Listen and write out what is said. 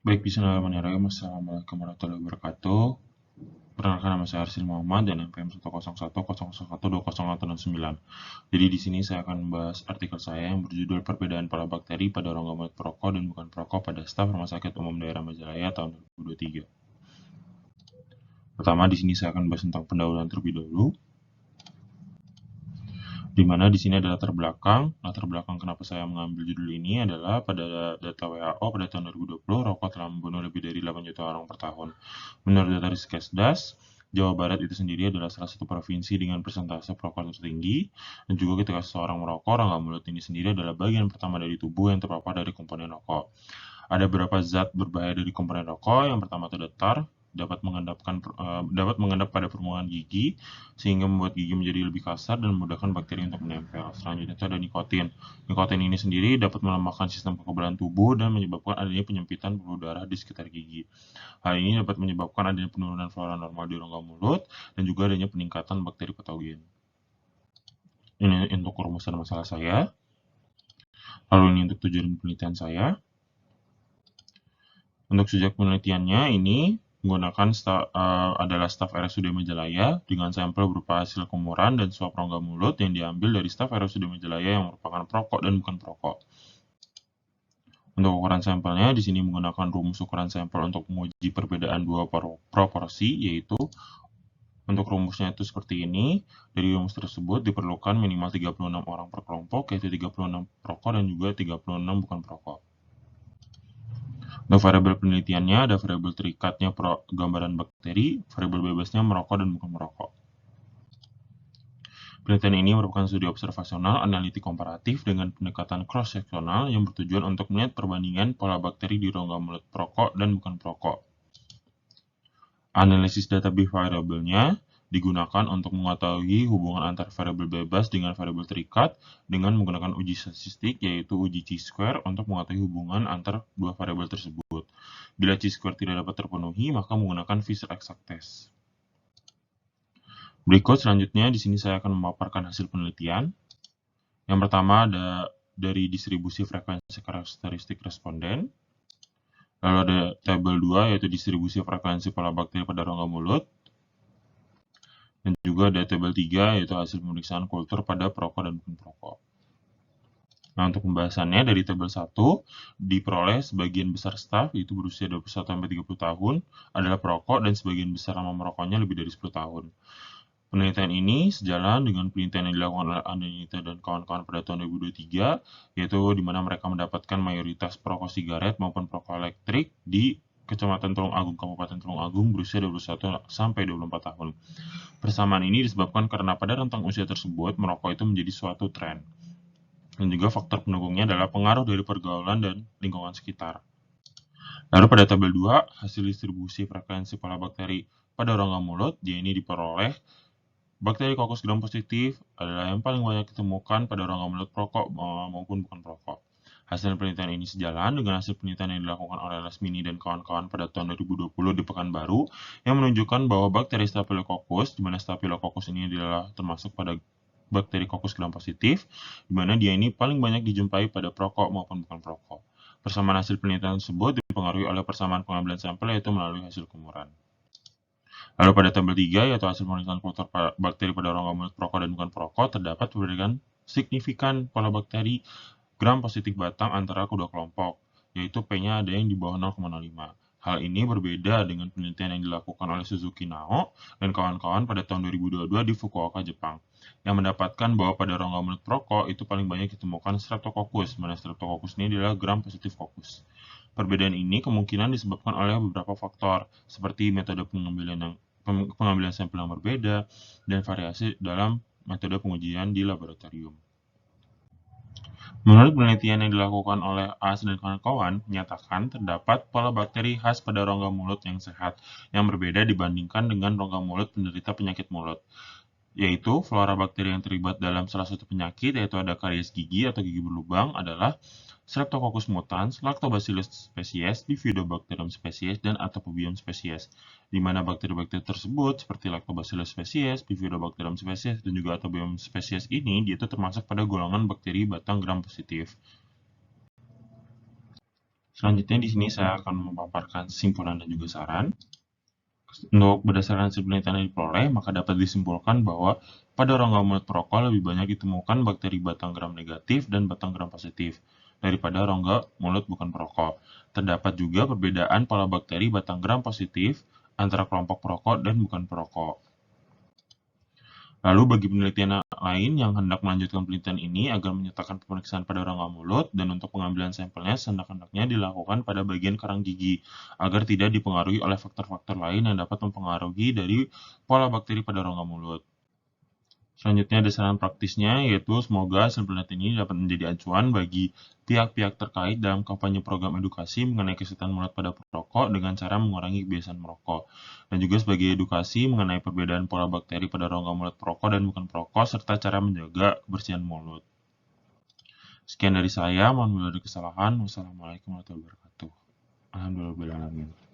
Baik, bismillahirrahmanirrahim. Assalamualaikum warahmatullahi wabarakatuh. Perkenalkan, nama saya Arsil Muhammad dan NPM 101.001.2069. Jadi di sini saya akan membahas artikel saya yang berjudul Perbedaan Pola Bakteri pada Rongga Mulut Perokok dan Bukan Perokok pada Staf Rumah Sakit Umum Daerah Majalaya tahun 2023. Pertama, di sini saya akan membahas tentang pendahuluan terlebih dahulu, di mana di sini ada latar belakang. Latar belakang kenapa saya mengambil judul ini adalah pada data WHO pada tahun 2020, rokok telah membunuh lebih dari 8 juta orang per tahun. Menurut data Riskesdas, Jawa Barat itu sendiri adalah salah satu provinsi dengan persentase perokok tertinggi, dan juga ketika seseorang merokok, rongga mulut ini sendiri adalah bagian pertama dari tubuh yang terpapar dari komponen rokok. Ada beberapa zat berbahaya dari komponen rokok. Yang pertama itu tar, dapat mengendap pada permukaan gigi sehingga membuat gigi menjadi lebih kasar dan memudahkan bakteri untuk menempel. Selanjutnya itu ada nikotin. Nikotin ini sendiri dapat melemahkan sistem kekebalan tubuh dan menyebabkan adanya penyempitan pembuluh darah di sekitar gigi. Hal ini dapat menyebabkan adanya penurunan flora normal di rongga mulut dan juga adanya peningkatan bakteri patogen. Ini untuk rumusan masalah saya. Lalu ini untuk tujuan penelitian saya. Untuk subjek penelitiannya ini menggunakan adalah staf RSUD Majalaya dengan sampel berupa hasil kumuran dan swab rongga mulut yang diambil dari staf RSUD Majalaya yang merupakan perokok dan bukan perokok. Untuk ukuran sampelnya, di sini menggunakan rumus ukuran sampel untuk menguji perbedaan dua proporsi, yaitu untuk rumusnya itu seperti ini. Dari rumus tersebut diperlukan minimal 36 orang per kelompok, yaitu 36 perokok dan juga 36 bukan perokok. Untuk variabel penelitiannya ada variabel terikatnya gambaran bakteri, variabel bebasnya merokok dan bukan merokok. Penelitian ini merupakan studi observasional analitik komparatif dengan pendekatan cross-seksional yang bertujuan untuk melihat perbandingan pola bakteri di rongga mulut perokok dan bukan perokok. Analisis data bivariabelnya digunakan untuk mengetahui hubungan antar variabel bebas dengan variabel terikat dengan menggunakan uji statistik, yaitu uji chi-square untuk mengetahui hubungan antar dua variabel tersebut. Bila chi-square tidak dapat terpenuhi, maka menggunakan Fisher-Exact test. Berikut selanjutnya di sini saya akan memaparkan hasil penelitian. Yang pertama ada dari distribusi frekuensi karakteristik responden. Lalu ada tabel 2 yaitu distribusi frekuensi pola bakteri pada rongga mulut. Dan juga ada tabel 3 yaitu hasil pemeriksaan kultur pada perokok dan bukan perokok. Nah, untuk pembahasannya dari tabel 1 diperoleh sebagian besar staf yaitu berusia 21-30 tahun adalah perokok dan sebagian besar lama merokoknya lebih dari 10 tahun. Penelitian ini sejalan dengan penelitian yang dilakukan oleh Andanita dan kawan-kawan pada tahun 2023, yaitu di mana mereka mendapatkan mayoritas perokok sigaret maupun perokok elektrik di Kecamatan Tulungagung, Kabupaten Tulungagung berusia 21 sampai 24 tahun. Persamaan ini disebabkan karena pada rentang usia tersebut merokok itu menjadi suatu tren. Dan juga faktor pendukungnya adalah pengaruh dari pergaulan dan lingkungan sekitar. Lalu pada tabel 2, hasil distribusi frekuensi pola bakteri pada rongga mulut, ini diperoleh bakteri Coccus gram positif adalah yang paling banyak ditemukan pada rongga mulut perokok maupun bukan perokok. Hasil penelitian ini sejalan dengan hasil penelitian yang dilakukan oleh Lasmini dan kawan-kawan pada tahun 2020 di Pekanbaru yang menunjukkan bahwa bakteri Staphylococcus, di mana Staphylococcus ini adalah termasuk pada bakteri Coccus gram positif, di mana dia ini paling banyak dijumpai pada perokok maupun bukan perokok. Persamaan hasil penelitian tersebut dipengaruhi oleh persamaan pengambilan sampel yaitu melalui hasil kumuran. Lalu pada tabel 3 yaitu hasil pemeriksaan kultur bakteri pada rongga mulut perokok dan bukan perokok terdapat perbedaan signifikan pola bakteri gram positif batang antara kedua kelompok, yaitu P-nya ada yang di bawah 0,05. Hal ini berbeda dengan penelitian yang dilakukan oleh Suzuki Nao dan kawan-kawan pada tahun 2022 di Fukuoka, Jepang, yang mendapatkan bahwa pada rongga mulut perokok itu paling banyak ditemukan Streptococcus, mana Streptococcus ini adalah gram positif coccus. Perbedaan ini kemungkinan disebabkan oleh beberapa faktor, seperti metode pengambilan sampel yang berbeda dan variasi dalam metode pengujian di laboratorium. Menurut penelitian yang dilakukan oleh AS dan kawan-kawan, menyatakan terdapat pola bakteri khas pada rongga mulut yang sehat, yang berbeda dibandingkan dengan rongga mulut penderita penyakit mulut, yaitu flora bakteri yang terlibat dalam salah satu penyakit, yaitu ada karies gigi atau gigi berlubang, adalah Streptococcus mutans, Lactobacillus species, Bifidobacterium species, dan Atopobium species, di mana bakteri-bakteri tersebut seperti Lactobacillus species, Bifidobacterium species, dan juga Atopobium species ini itu termasuk pada golongan bakteri batang gram positif. Selanjutnya di sini saya akan memaparkan kesimpulan dan juga saran. Untuk berdasarkan hasil penelitian yang diperoleh, maka dapat disimpulkan bahwa pada rongga mulut perokok lebih banyak ditemukan bakteri batang gram negatif dan batang gram positif daripada rongga mulut bukan perokok. Terdapat juga perbedaan pola bakteri batang gram positif antara kelompok perokok dan bukan perokok. Lalu bagi penelitian lain yang hendak melanjutkan penelitian ini agar menyertakan pemeriksaan pada rongga mulut dan untuk pengambilan sampelnya sehendak-hendaknya dilakukan pada bagian kerang gigi agar tidak dipengaruhi oleh faktor-faktor lain yang dapat mempengaruhi dari pola bakteri pada rongga mulut. Selanjutnya ada saran praktisnya, yaitu semoga hasil penelitian ini dapat menjadi acuan bagi pihak-pihak terkait dalam kampanye program edukasi mengenai kesehatan mulut pada perokok dengan cara mengurangi kebiasaan merokok. Dan juga sebagai edukasi mengenai perbedaan pola bakteri pada rongga mulut perokok dan bukan perokok, serta cara menjaga kebersihan mulut. Sekian dari saya, mohon maaf dari kesalahan. Wassalamualaikum warahmatullahi wabarakatuh. Alhamdulillah.